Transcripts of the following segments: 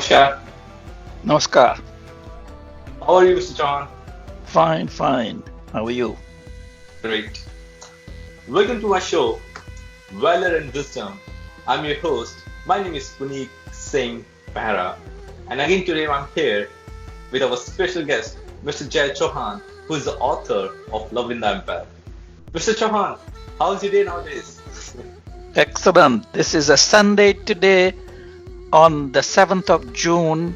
Namaskar. Namaskar. How are you, Mr. John? Fine, fine. How are you? Great. Welcome to my show, Valor and Wisdom. I'm your host. My name is Puneet Singh Bharat. And again today I'm here with our special guest, Mr. Jay Chauhan, who is the author of Love in the Empire. Mr. Chauhan, how's your day nowadays? Excellent. This is a Sunday today on the 7th of June.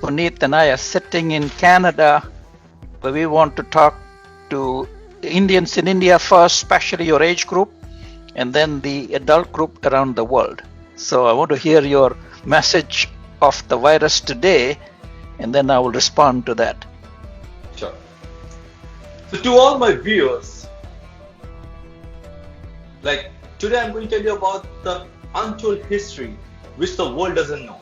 Puneet and I are sitting in Canada where we want to talk to Indians in India first, especially your age group, and then the adult group around the world. So I want to hear your message of the virus today, and then I will respond to that. Sure. So to all my viewers, today I'm going to tell you about the untold history which the world doesn't know.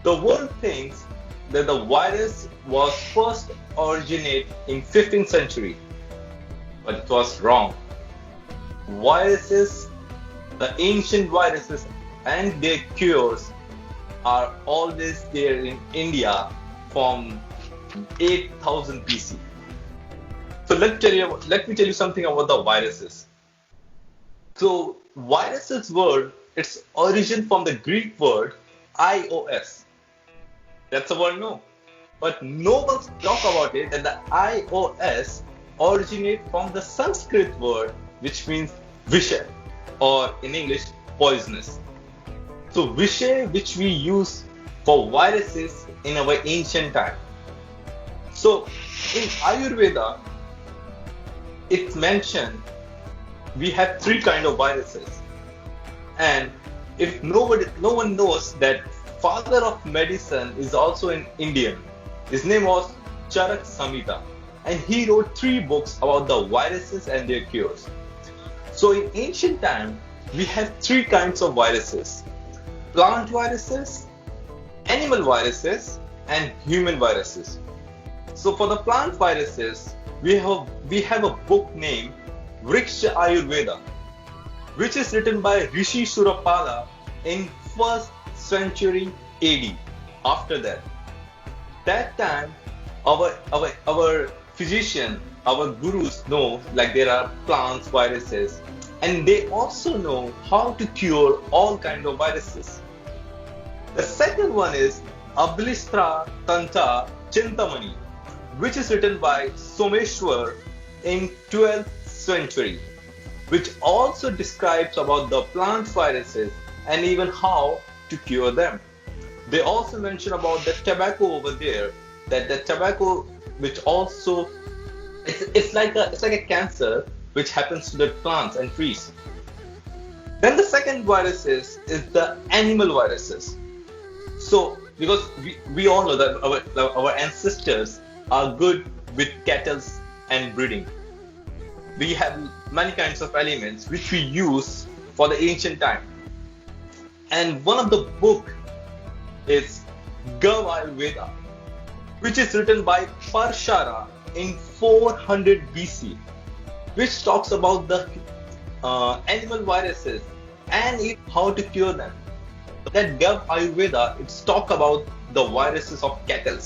The world thinks that the virus was first originated in 15th century, but it was wrong. Viruses, the ancient viruses and their cures are always there in India from 8000 BC. So let me tell you something about the viruses. So viruses word, its origin from the Greek word ios. That's a word no. But no one talk about it that the ios originate from the Sanskrit word which means visha, or in English poisonous. So visha which we use for viruses in our ancient time. So in Ayurveda it's mentioned we have three kind of viruses, and if no one knows that father of medicine is also an Indian. His name was Charaka Samhita, and he wrote 3 books about the viruses and their cures. So in ancient time we have 3 kinds of viruses: plant viruses, animal viruses, and human viruses. So for the plant viruses we have a book named Vriksha Ayurveda, which is written by Rishi Surapala in 1st century AD. After that time, our physician, our gurus know there are plants, viruses, and they also know how to cure all kind of viruses. The second one is Abhalistra Tanta Chintamani, which is written by Someshwar in 12th century, which also describes about the plant viruses and even how to cure them. They also mention about the tobacco over there, that the tobacco which also it's like a cancer which happens to the plants and trees. Then the second viruses is the animal viruses. So because we all know that our ancestors are good with cattle and breeding. We have many kinds of elements which we use for the ancient time. And one of the book is Gav Ayurveda, which is written by Parshara in 400 BC, which talks about the animal viruses and how to cure them. That Gav Ayurveda, it's talk about the viruses of cattle.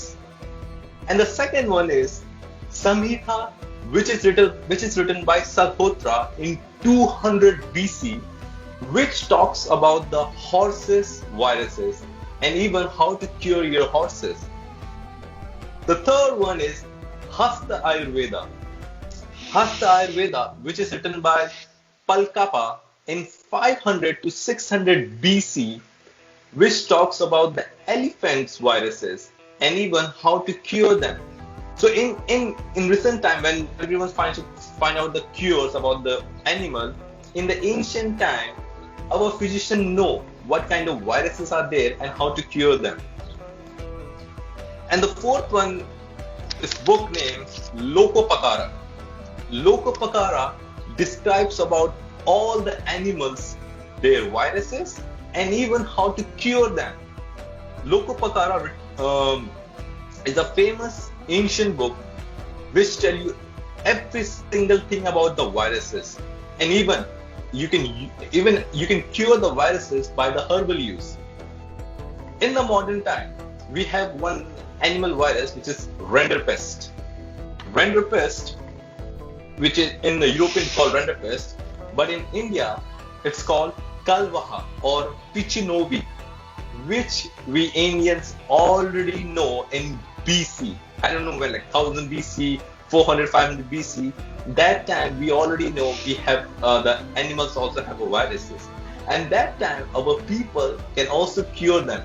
And the second one is Samhita, which is written by Salhotra in 200 BC, which talks about the horses viruses and even how to cure your horses. The third one is Hasta Ayurveda. Hasta Ayurveda, which is written by Palkapa in 500 to 600 BC, which talks about the elephants viruses and even how to cure them. So in recent time, when everyone find out the cures about the animal, in the ancient time, our physicians know what kind of viruses are there and how to cure them. And the fourth one is book named Lokopakara. Lokopakara describes about all the animals, their viruses, and even how to cure them. Lokopakara is a famous ancient book which tell you every single thing about the viruses, and even you can cure the viruses by the herbal use. In the modern time, we have one animal virus which is renderpest. Renderpest, which is in the European called renderpest, but in India it's called Kalvaha or Pichinovi, which we Indians already know in BC. I don't know when, like 1000 BC, 400, 500 BC. That time we already know we have the animals also have viruses, and that time our people can also cure them.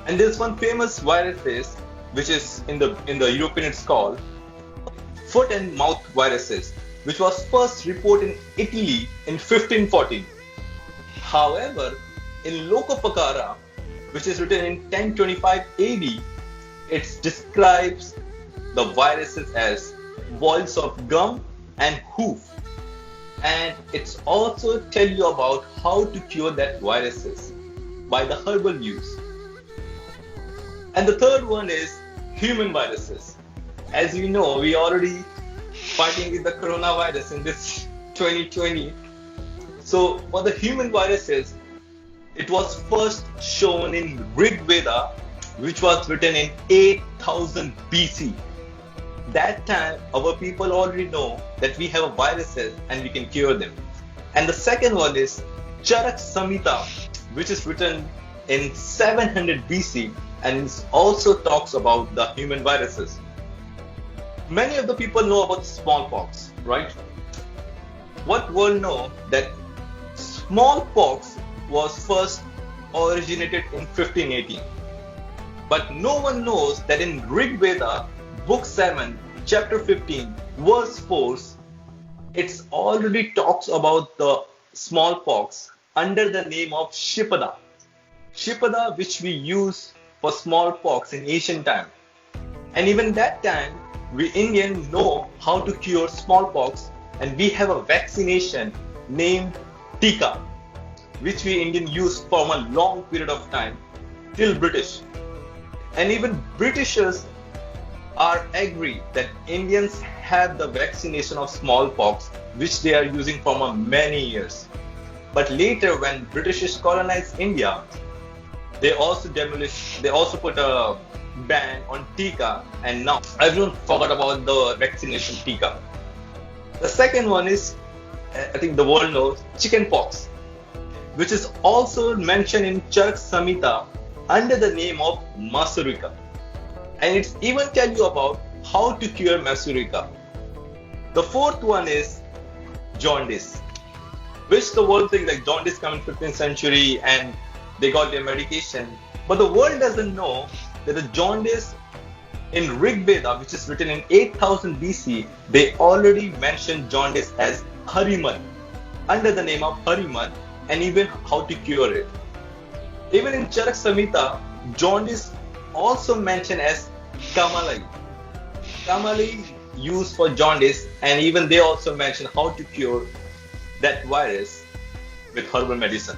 And there's one famous virus which is in the European, it's called foot and mouth viruses, which was first reported in Italy in 1514. However, in Lokopacara, which is written in 1025 AD, it describes the viruses as boils of gum and hoof. And it's also tell you about how to cure that viruses by the herbal use. And the third one is human viruses. As you know, we already fighting with the coronavirus in this 2020. So for the human viruses, it was first shown in Rig Veda, which was written in 8000 BC. That time, our people already know that we have viruses and we can cure them. And the second one is Charaka Samhita, which is written in 700 BC, and it also talks about the human viruses. Many of the people know about smallpox, right? What world know that smallpox was first originated in 1518. But no one knows that in Rig Veda, book 7, chapter 15, verse 4, it already talks about the smallpox under the name of Shipada. Shipada, which we use for smallpox in ancient time. And even that time, we Indians know how to cure smallpox, and we have a vaccination named Tika, which we Indians used for a long period of time till British. And even Britishers are agree that Indians have the vaccination of smallpox, which they are using for many years. But later, when Britishers colonized India, they also put a ban on Tika, and now everyone forgot about the vaccination Tika. The second one is, I think the world knows, chickenpox, which is also mentioned in Charaka Samhita under the name of Masurika. And it's even tell you about how to cure Masurika. The fourth one is jaundice, which the world thinks like jaundice come in 15th century and they got their medication. But the world doesn't know that the jaundice in Rig Veda, which is written in 8000 BC, they already mentioned jaundice as Hariman, under the name of Hariman, and even how to cure it. Even in Charaka Samhita, jaundice also mentioned as Kamalai. Kamalai used for jaundice, and even they also mention how to cure that virus with herbal medicine.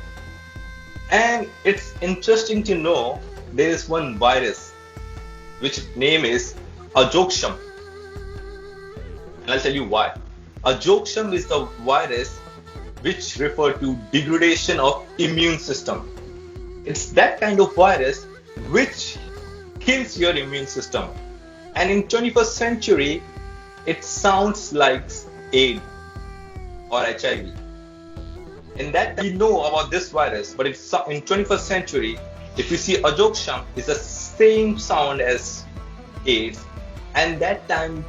And it's interesting to know there is one virus which name is Ajoksham. And I'll tell you why. Ajoksham is the virus which refer to degradation of immune system. It's that kind of virus which kills your immune system. And in 21st century, it sounds like AIDS or HIV. In that we know about this virus, but it's in 21st century, if you see Ajoksham, it's the same sound as AIDS, and that time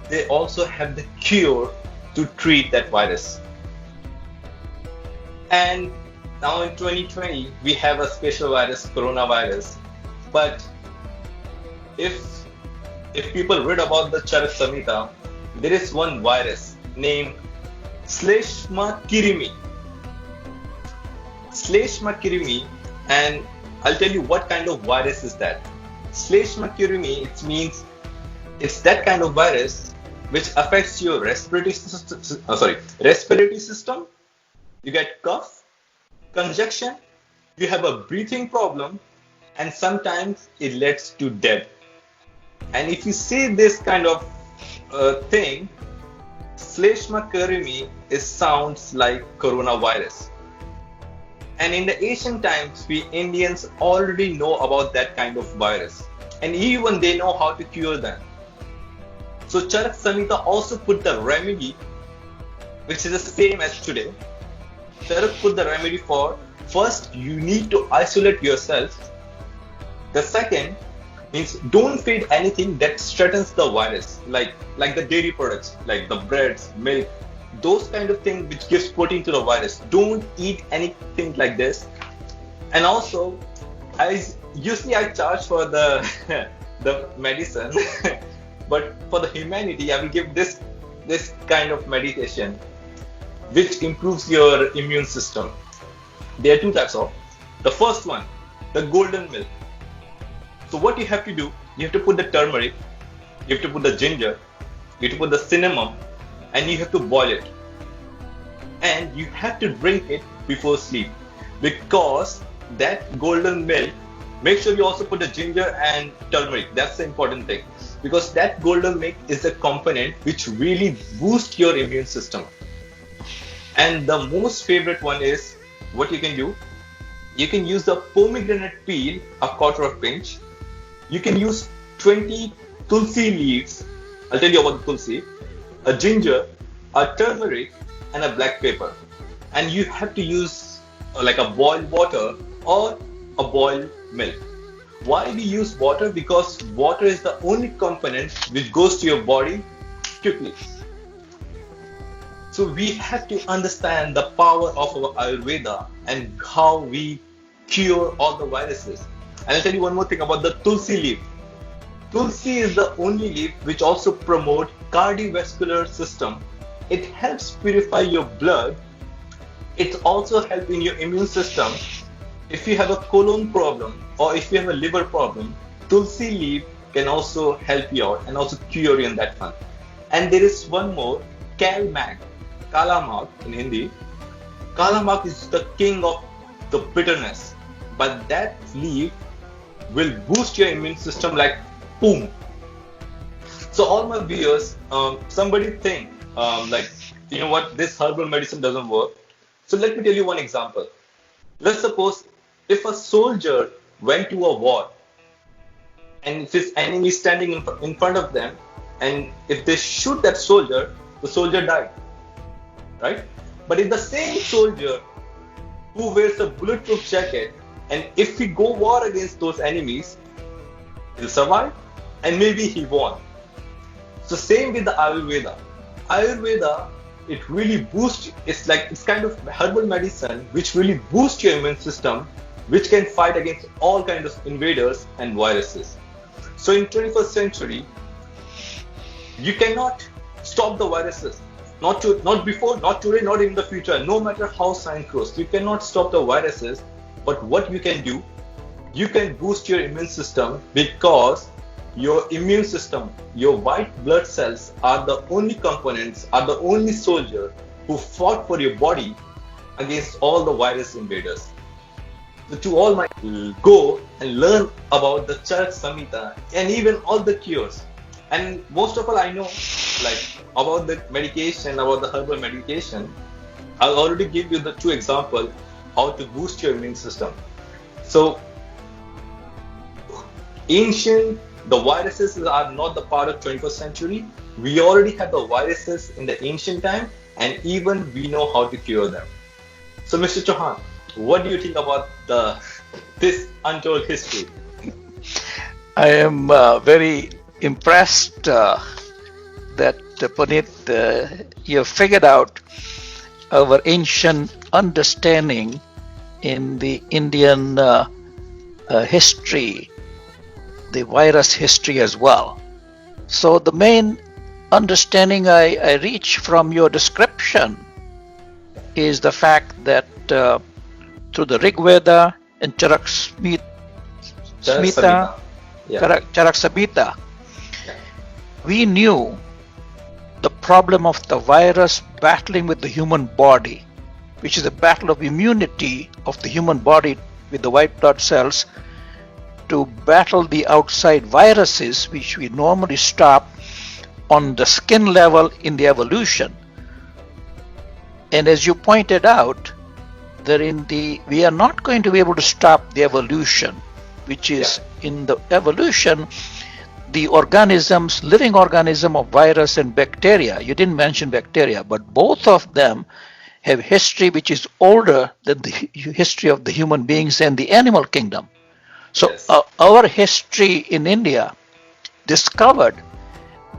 they also have the cure to treat that virus. And now in 2020, we have a special virus, coronavirus. But if people read about the Charaka Samhita, there is one virus named Shleshma-Kirimi. Shleshma-Kirimi, and I'll tell you what kind of virus is that. Shleshma-Kirimi, it means it's that kind of virus which affects your respiratory system. You get cough, congestion, you have a breathing problem, and sometimes it leads to death. And if you see this kind of thing, Shleshma-Kirimi sounds like coronavirus. And in the ancient times, we Indians already know about that kind of virus. And even they know how to cure them. So Charaka Samhita also put the remedy, which is the same as today. Charaka put the remedy for first, you need to isolate yourself. The second means don't feed anything that threatens the virus, like the dairy products, like the breads, milk, those kind of things which gives protein to the virus. Don't eat anything like this. And also, usually I charge for the the medicine, but for the humanity, I will give this kind of meditation, which improves your immune system. There are two types of. The first one, the golden milk. So what you have to do, you have to put the turmeric, you have to put the ginger, you have to put the cinnamon, and you have to boil it. And you have to drink it before sleep, because that golden milk, make sure you also put the ginger and turmeric. That's the important thing, because that golden milk is a component which really boosts your immune system. And the most favorite one is what you can do. You can use the pomegranate peel, a quarter of pinch. You can use 20 tulsi leaves. I'll tell you about the tulsi. A ginger, a turmeric, and a black pepper. And you have to use like a boiled water or a boiled milk. Why we use water? Because water is the only component which goes to your body quickly. So we have to understand the power of our Ayurveda and how we cure all the viruses. And I'll tell you one more thing about the tulsi leaf. Tulsi is the only leaf which also promotes cardiovascular system. It helps purify your blood. It also helps in your immune system. If you have a colon problem or if you have a liver problem, tulsi leaf can also help you out and also cure you in that one. And there is one more, Kalmak, Kalamak in Hindi. Kalamak is the king of the bitterness, but that leaf will boost your immune system like boom. So all my viewers, somebody think like, you know what, this herbal medicine doesn't work. So let me tell you one example. Let's suppose if a soldier went to a war and if his enemy is standing in front of them, and if they shoot that soldier, the soldier died, right? But if the same soldier who wears a bulletproof jacket, and if he go war against those enemies, he'll survive and maybe he won. So same with the Ayurveda. Ayurveda, it really boosts, it's kind of herbal medicine which really boosts your immune system, which can fight against all kinds of invaders and viruses. So in 21st century, you cannot stop the viruses. Not before, not today, not in the future. No matter how science grows, you cannot stop the viruses. But what you can do, you can boost your immune system, because your immune system, your white blood cells are the only components, are the only soldier who fought for your body against all the virus invaders. So to all my go and learn about the Charaka Samhita and even all the cures. And most of all, I know like about the medication, about the herbal medication. I'll already give you the two examples how to boost your immune system. So the viruses are not the part of 21st century. We already had the viruses in the ancient time, and even we know how to cure them. So Mr. Chauhan, what do you think about this untold history? I am very impressed that Puneet, you have figured out our ancient understanding in the Indian history, the virus history as well. So the main understanding I reach from your description is the fact that through the Rig Veda and Charaka Samhita, we knew the problem of the virus battling with the human body, which is a battle of immunity of the human body with the white blood cells to battle the outside viruses, which we normally stop on the skin level in the evolution. And as you pointed out, we are not going to be able to stop the evolution, which is in the evolution, the organisms, living organism of virus and bacteria. You didn't mention bacteria, but both of them have history which is older than the history of the human beings and the animal kingdom. So our history in India discovered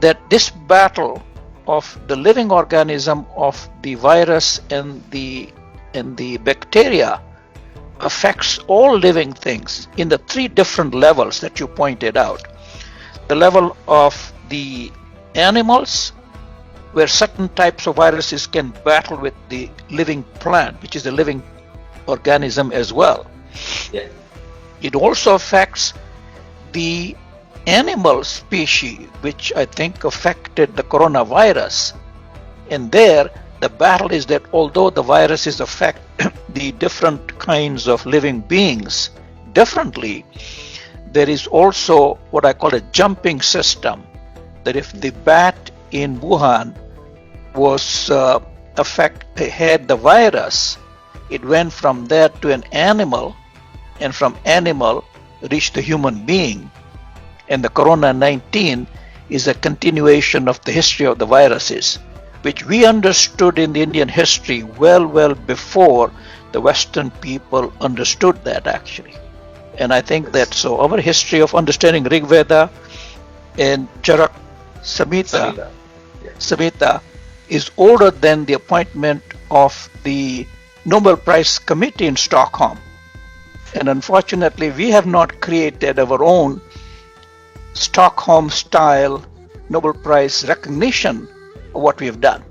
that this battle of the living organism of the virus and the bacteria affects all living things in the three different levels that you pointed out. The level of the animals, where certain types of viruses can battle with the living plant, which is a living organism as well. Yeah. It also affects the animal species, which I think affected the coronavirus. And there, the battle is that although the viruses affect the different kinds of living beings differently, there is also what I call a jumping system, that if the bat in Wuhan was had the virus, it went from there to an animal, and from animal reached the human being. And the corona-19 is a continuation of the history of the viruses, which we understood in the Indian history well before the Western people understood that actually. And I think that so our history of understanding Rig Veda and Charaka, Samhita is older than the appointment of the Nobel Prize Committee in Stockholm. And unfortunately, we have not created our own Stockholm-style Nobel Prize recognition of what we have done.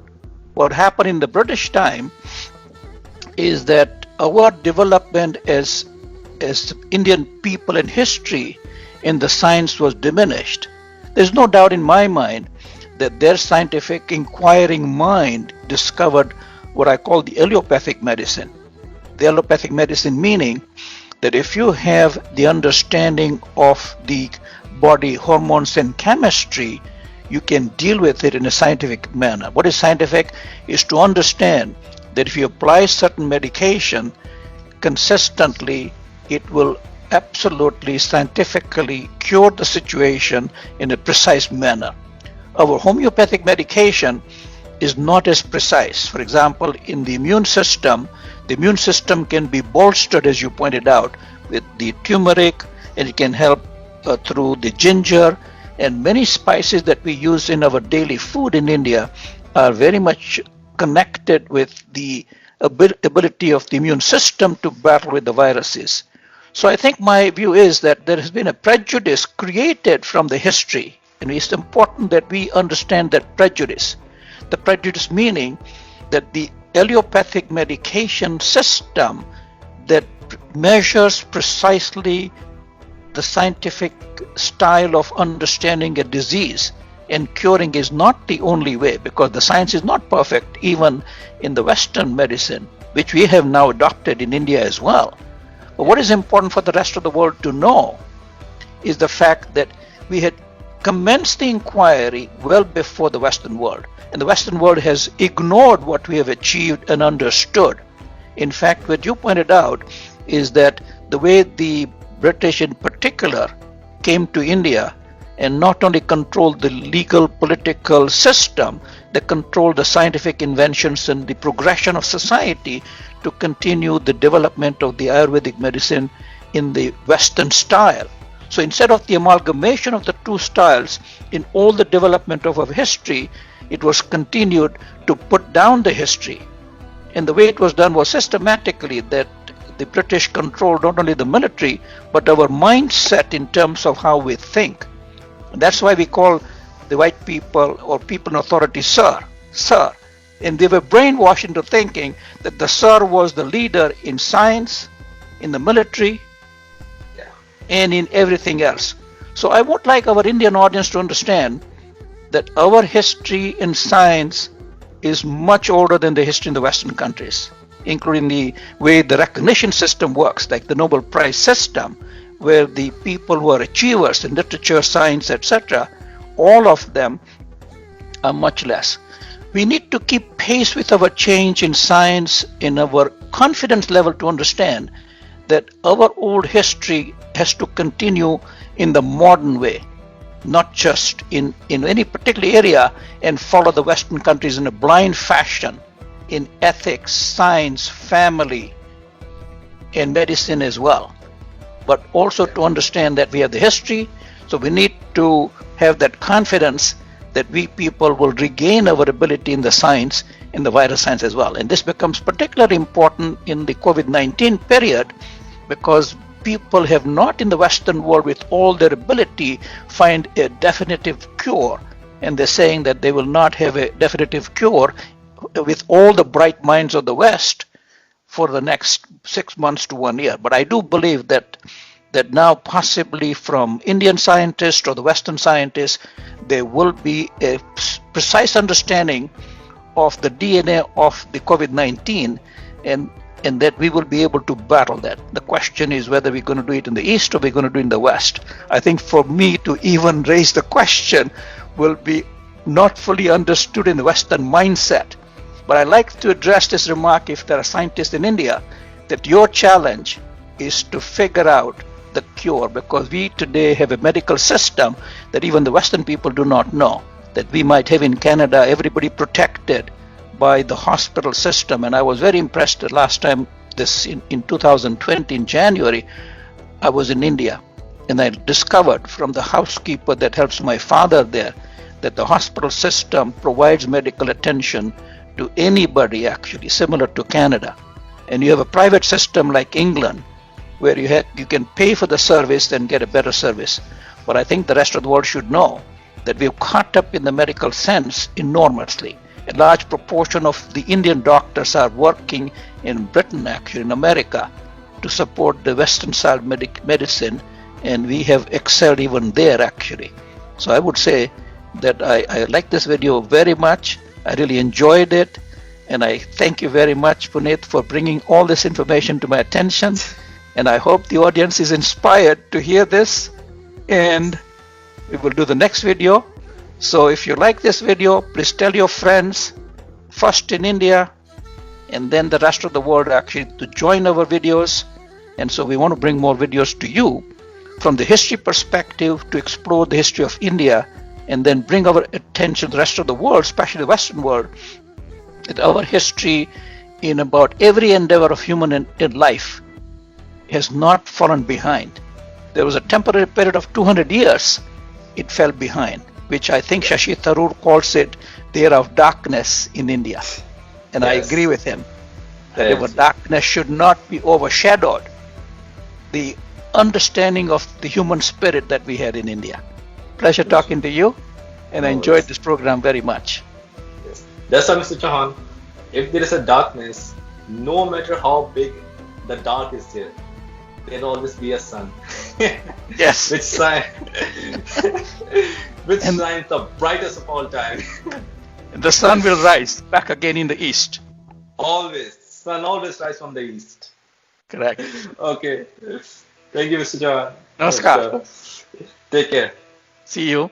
What happened in the British time is that our development as Indian people in history in the science was diminished. There's no doubt in my mind that their scientific inquiring mind discovered what I call the allopathic medicine. The allopathic medicine meaning that if you have the understanding of the body hormones and chemistry, you can deal with it in a scientific manner. What is scientific is to understand that if you apply certain medication consistently, it will absolutely scientifically cure the situation in a precise manner. Our homeopathic medication is not as precise. For example, in the immune system can be bolstered, as you pointed out, with the turmeric, and it can help through the ginger, and many spices that we use in our daily food in India are very much connected with the ability of the immune system to battle with the viruses. So I think my view is that there has been a prejudice created from the history, and it's important that we understand that prejudice. The prejudice meaning that the allopathic medication system that measures precisely the scientific style of understanding a disease and curing is not the only way, because the science is not perfect even in the Western medicine, which we have now adopted in India as well. But what is important for the rest of the world to know is the fact that we had commenced the inquiry well before the Western world, and the Western world has ignored what we have achieved and understood. In fact, what you pointed out is that the way the British in particular came to India and not only controlled the legal political system, they controlled the scientific inventions and the progression of society to continue the development of the Ayurvedic medicine in the Western style. So instead of the amalgamation of the two styles in all the development of our history, it was continued to put down the history. And the way it was done was systematically that the British controlled not only the military, but our mindset in terms of how we think. And that's why we call the white people or people in authority sir. And they were brainwashed into thinking that the sir was the leader in science, in the military, and in everything else. So I would like our Indian audience to understand that our history in science is much older than the history in the Western countries, including the way the recognition system works, like the Nobel Prize system, where the people who are achievers in literature, science, etc., all of them are much less. We need to keep pace with our change in science, in our confidence level to understand that our old history has to continue in the modern way, not just in any particular area and follow the Western countries in a blind fashion in ethics, science, family, and medicine as well. But also to understand that we have the history, so we need to have that confidence that we people will regain our ability in the science, in the virus science as well. And this becomes particularly important in the COVID-19 period because people have not in the Western world with all their ability find a definitive cure. And they're saying that they will not have a definitive cure with all the bright minds of the West for the next 6 months to 1 year. But I do believe that now possibly from Indian scientists or the Western scientists, there will be a precise understanding of the DNA of the COVID-19 and that we will be able to battle that. The question is whether we're going to do it in the East or we're going to do it in the West. I think for me to even raise the question will be not fully understood in the Western mindset. But I like to address this remark, if there are scientists in India, that your challenge is to figure out the cure, because we today have a medical system that even the Western people do not know, that we might have in Canada, everybody protected by the hospital system. And I was very impressed the last time this in 2020 in January, I was in India and I discovered from the housekeeper that helps my father there that the hospital system provides medical attention to anybody, actually similar to Canada. And you have a private system like England where you can pay for the service and get a better service. But I think the rest of the world should know that we've caught up in the medical sense enormously. A large proportion of the Indian doctors are working in Britain, actually in America, to support the Western style medicine, and we have excelled even there actually. So I would say that I like this video very much. I really enjoyed it, and I thank you very much, Puneet, for bringing all this information to my attention. And I hope the audience is inspired to hear this, and we will do the next video. So if you like this video, please tell your friends, first in India, and then the rest of the world actually to join our videos. And so we want to bring more videos to you from the history perspective to explore the history of India, and then bring our attention to the rest of the world, especially the Western world, that our history in about every endeavor of human in life has not fallen behind. There was a temporary period of 200 years it fell behind, which I think Shashi Tharoor calls it the era of darkness in India. And yes, I agree with him that yes, darkness should not be overshadowed the understanding of the human spirit that we had in India. Pleasure talking to you, and I enjoyed this program very much. Yes. That's why, Mr. Chauhan, if there is a darkness, no matter how big the dark is there'll always be a sun. Yes. Which shines the brightest of all time. The sun will rise back again in the east. Always. Sun always rises from the east. Correct. Okay. Thank you, Mr. Chauhan. Namaskar. Take care. See you.